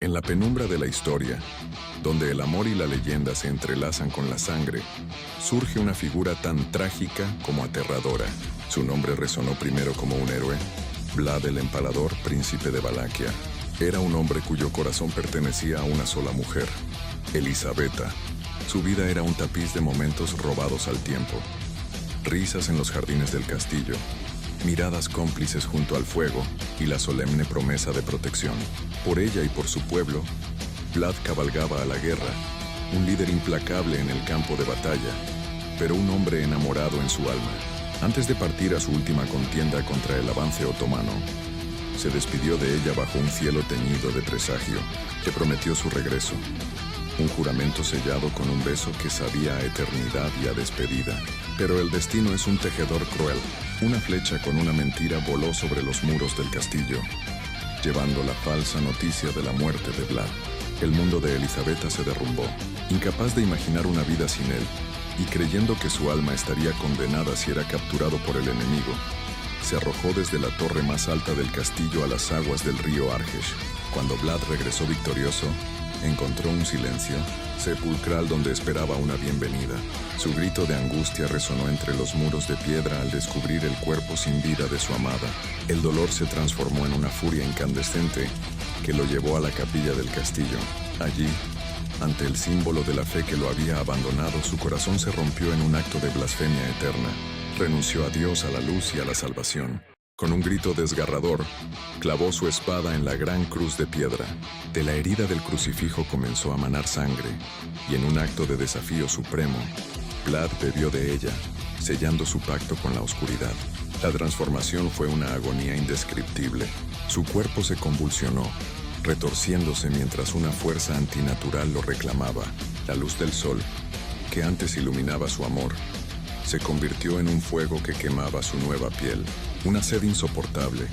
En la penumbra de la historia, donde el amor y la leyenda se entrelazan con la sangre, surge una figura tan trágica como aterradora. Su nombre resonó primero como un héroe, Vlad el Empalador, príncipe de Valaquia. Era un hombre cuyo corazón pertenecía a una sola mujer, Elisabetta. Su vida era un tapiz de momentos robados al tiempo. Risas en los jardines del castillo, miradas cómplices junto al fuego y la solemne promesa de protección. Por ella y por su pueblo, Vlad cabalgaba a la guerra, un líder implacable en el campo de batalla, pero un hombre enamorado en su alma. Antes de partir a su última contienda contra el avance otomano, se despidió de ella bajo un cielo teñido de presagio que prometió su regreso. Un juramento sellado con un beso que sabía a eternidad y a despedida. Pero el destino es un tejedor cruel. Una flecha con una mentira voló sobre los muros del castillo, llevando la falsa noticia de la muerte de Vlad. El mundo de Elisabetta se derrumbó, incapaz de imaginar una vida sin él, y creyendo que su alma estaría condenada si era capturado por el enemigo, se arrojó desde la torre más alta del castillo a las aguas del río Argesh. Cuando Vlad regresó victorioso, encontró un silencio sepulcral donde esperaba una bienvenida. Su grito de angustia resonó entre los muros de piedra al descubrir el cuerpo sin vida de su amada. El dolor se transformó en una furia incandescente que lo llevó a la capilla del castillo. Allí, ante el símbolo de la fe que lo había abandonado, su corazón se rompió en un acto de blasfemia eterna. Renunció a Dios, a la luz y a la salvación. Con un grito desgarrador, clavó su espada en la gran cruz de piedra. De la herida del crucifijo comenzó a manar sangre, y en un acto de desafío supremo, Vlad bebió de ella, sellando su pacto con la oscuridad. La transformación fue una agonía indescriptible. Su cuerpo se convulsionó, retorciéndose mientras una fuerza antinatural lo reclamaba. La luz del sol, que antes iluminaba su amor, se convirtió en un fuego que quemaba su nueva piel. Una sed insoportable,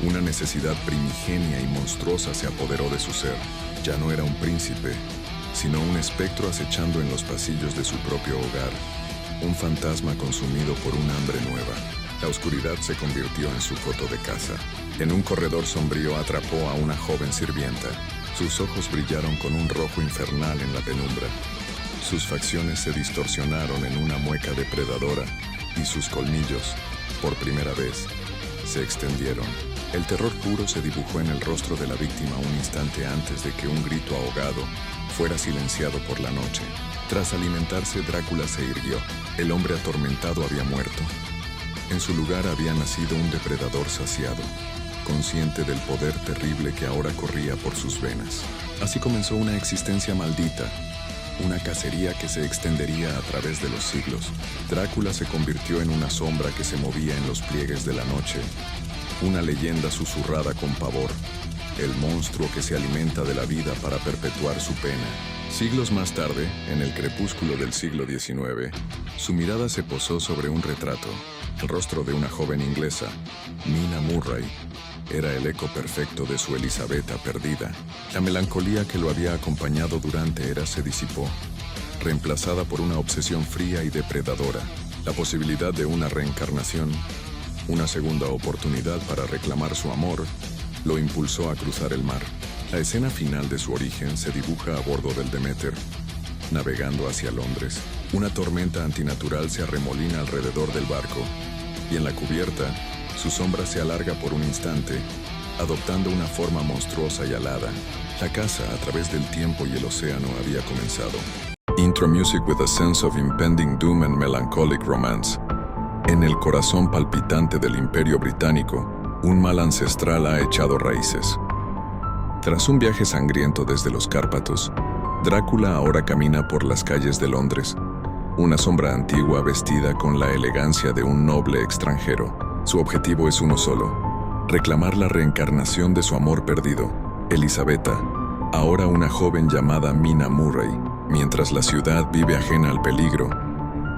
una necesidad primigenia y monstruosa se apoderó de su ser. Ya no era un príncipe, sino un espectro acechando en los pasillos de su propio hogar, un fantasma consumido por un hambre nueva. La oscuridad se convirtió en su coto de caza. En un corredor sombrío atrapó a una joven sirvienta. Sus ojos brillaron con un rojo infernal en la penumbra. Sus facciones se distorsionaron en una mueca depredadora y sus colmillos, por primera vez, se extendieron. El terror puro se dibujó en el rostro de la víctima un instante antes de que un grito ahogado fuera silenciado por la noche. Tras alimentarse, Drácula se irguió. El hombre atormentado había muerto. En su lugar había nacido un depredador saciado, consciente del poder terrible que ahora corría por sus venas. Así comenzó una existencia maldita, una cacería que se extendería a través de los siglos. Drácula se convirtió en una sombra que se movía en los pliegues de la noche, una leyenda susurrada con pavor, el monstruo que se alimenta de la vida para perpetuar su pena. Siglos más tarde, en el crepúsculo del siglo XIX, su mirada se posó sobre un retrato. El rostro de una joven inglesa, Mina Murray, era el eco perfecto de su Elisabetta perdida. La melancolía que lo había acompañado durante eras se disipó, reemplazada por una obsesión fría y depredadora. La posibilidad de una reencarnación, una segunda oportunidad para reclamar su amor, lo impulsó a cruzar el mar. La escena final de su origen se dibuja a bordo del Demeter, navegando hacia Londres. Una tormenta antinatural se arremolina alrededor del barco, y en la cubierta, su sombra se alarga por un instante, adoptando una forma monstruosa y alada. La caza a través del tiempo y el océano había comenzado. Intro music with a sense of impending doom and melancholic romance. En el corazón palpitante del Imperio Británico, un mal ancestral ha echado raíces. Tras un viaje sangriento desde los Cárpatos, Drácula ahora camina por las calles de Londres, una sombra antigua vestida con la elegancia de un noble extranjero. Su objetivo es uno solo: reclamar la reencarnación de su amor perdido, Elisabetta, ahora una joven llamada Mina Murray. Mientras la ciudad vive ajena al peligro,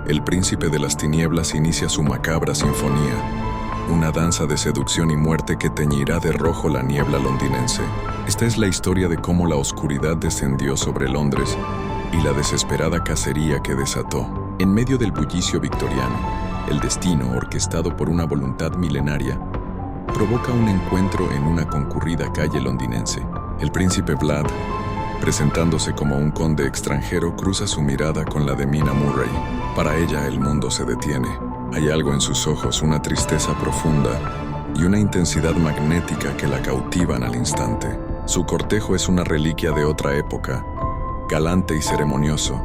el príncipe de las tinieblas inicia su macabra sinfonía, una danza de seducción y muerte que teñirá de rojo la niebla londinense. Esta es la historia de cómo la oscuridad descendió sobre Londres y la desesperada cacería que desató. En medio del bullicio victoriano, el destino, orquestado por una voluntad milenaria, provoca un encuentro en una concurrida calle londinense. El príncipe Vlad, presentándose como un conde extranjero, cruza su mirada con la de Mina Murray. Para ella el mundo se detiene. Hay algo en sus ojos, una tristeza profunda y una intensidad magnética que la cautivan al instante. Su cortejo es una reliquia de otra época, galante y ceremonioso,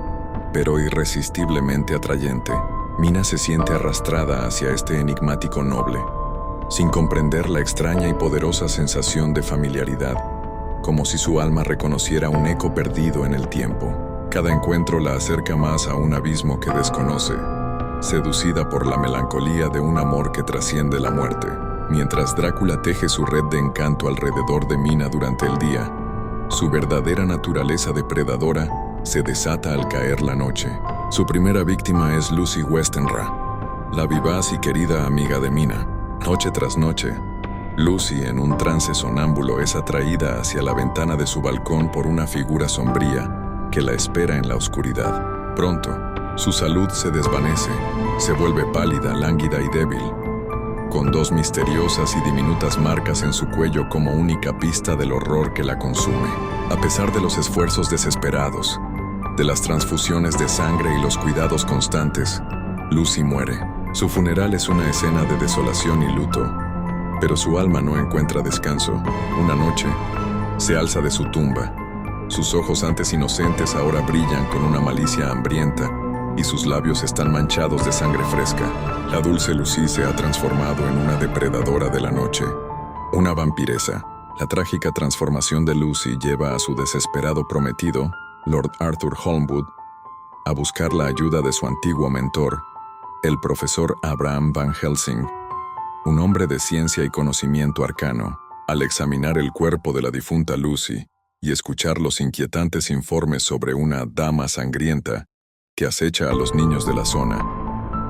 pero irresistiblemente atrayente. Mina se siente arrastrada hacia este enigmático noble, sin comprender la extraña y poderosa sensación de familiaridad, como si su alma reconociera un eco perdido en el tiempo. Cada encuentro la acerca más a un abismo que desconoce, seducida por la melancolía de un amor que trasciende la muerte. Mientras Drácula teje su red de encanto alrededor de Mina durante el día, su verdadera naturaleza depredadora se desata al caer la noche. Su primera víctima es Lucy Westenra, la vivaz y querida amiga de Mina. Noche tras noche, Lucy, en un trance sonámbulo, es atraída hacia la ventana de su balcón por una figura sombría que la espera en la oscuridad. Pronto, su salud se desvanece, se vuelve pálida, lánguida y débil, con dos misteriosas y diminutas marcas en su cuello como única pista del horror que la consume. A pesar de los esfuerzos desesperados, de las transfusiones de sangre y los cuidados constantes, Lucy muere. Su funeral es una escena de desolación y luto, pero su alma no encuentra descanso. Una noche, se alza de su tumba. Sus ojos antes inocentes ahora brillan con una malicia hambrienta y sus labios están manchados de sangre fresca. La dulce Lucy se ha transformado en una depredadora de la noche, una vampiresa. La trágica transformación de Lucy lleva a su desesperado prometido, Lord Arthur Holmwood, a buscar la ayuda de su antiguo mentor, el profesor Abraham Van Helsing, un hombre de ciencia y conocimiento arcano. Al examinar el cuerpo de la difunta Lucy y escuchar los inquietantes informes sobre una dama sangrienta que acecha a los niños de la zona,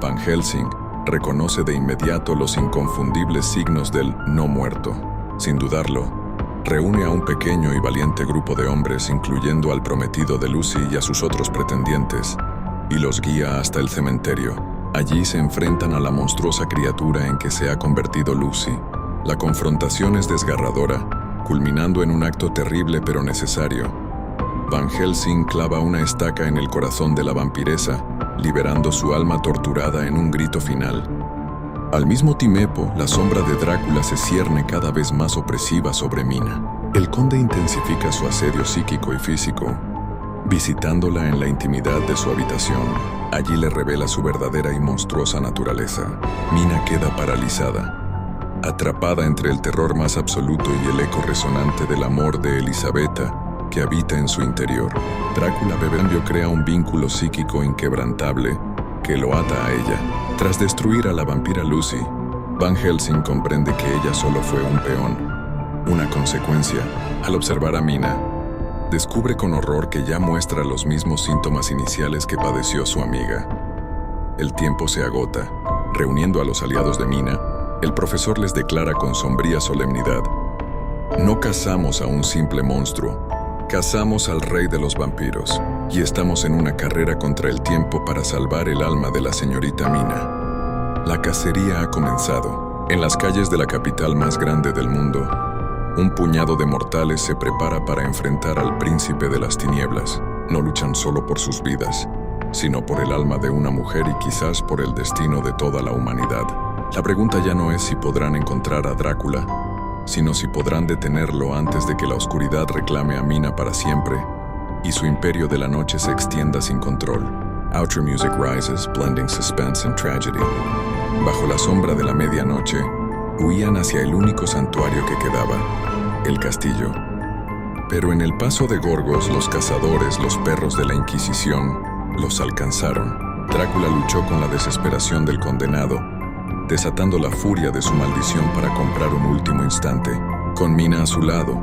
Van Helsing reconoce de inmediato los inconfundibles signos del no muerto. Sin dudarlo, reúne a un pequeño y valiente grupo de hombres, incluyendo al prometido de Lucy y a sus otros pretendientes, y los guía hasta el cementerio. Allí se enfrentan a la monstruosa criatura en que se ha convertido Lucy. La confrontación es desgarradora, culminando en un acto terrible pero necesario. Van Helsing clava una estaca en el corazón de la vampiresa, liberando su alma torturada en un grito final. Al mismo tiempo, la sombra de Drácula se cierne cada vez más opresiva sobre Mina. El conde intensifica su asedio psíquico y físico, visitándola en la intimidad de su habitación. Allí le revela su verdadera y monstruosa naturaleza. Mina queda paralizada, atrapada entre el terror más absoluto y el eco resonante del amor de Elisabetta, que habita en su interior. Drácula Bebembio crea un vínculo psíquico inquebrantable que lo ata a ella. Tras destruir a la vampira Lucy, Van Helsing comprende que ella solo fue un peón, una consecuencia. Al observar a Mina, descubre con horror que ya muestra los mismos síntomas iniciales que padeció su amiga. El tiempo se agota. Reuniendo a los aliados de Mina, el profesor les declara con sombría solemnidad: no cazamos a un simple monstruo, cazamos al rey de los vampiros, y estamos en una carrera contra el tiempo para salvar el alma de la señorita Mina. La cacería ha comenzado. En las calles de la capital más grande del mundo, un puñado de mortales se prepara para enfrentar al príncipe de las tinieblas. No luchan solo por sus vidas, sino por el alma de una mujer y quizás por el destino de toda la humanidad. La pregunta ya no es si podrán encontrar a Drácula, sino si podrán detenerlo antes de que la oscuridad reclame a Mina para siempre y su imperio de la noche se extienda sin control. Outro music rises, blending suspense and tragedy. Bajo la sombra de la medianoche, huían hacia el único santuario que quedaba, el castillo. Pero en el paso de Gorgos, los cazadores, los perros de la Inquisición, los alcanzaron. Drácula luchó con la desesperación del condenado, desatando la furia de su maldición para comprar un último instante. Con Mina a su lado,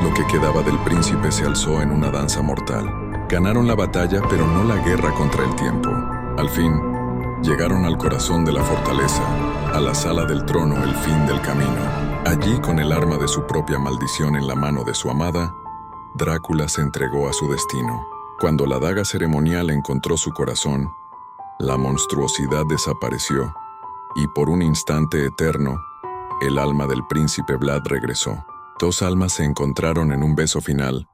lo que quedaba del príncipe se alzó en una danza mortal. Ganaron la batalla, pero no la guerra contra el tiempo. Al fin, llegaron al corazón de la fortaleza, a la sala del trono, el fin del camino. Allí, con el arma de su propia maldición en la mano de su amada, Drácula se entregó a su destino. Cuando la daga ceremonial encontró su corazón, la monstruosidad desapareció, y por un instante eterno, el alma del príncipe Vlad regresó. Dos almas se encontraron en un beso final,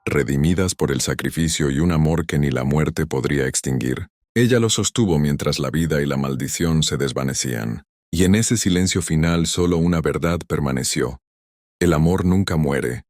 redimidas por el sacrificio y un amor que ni la muerte podría extinguir. Ella lo sostuvo mientras la vida y la maldición se desvanecían. Y en ese silencio final solo una verdad permaneció. El amor nunca muere,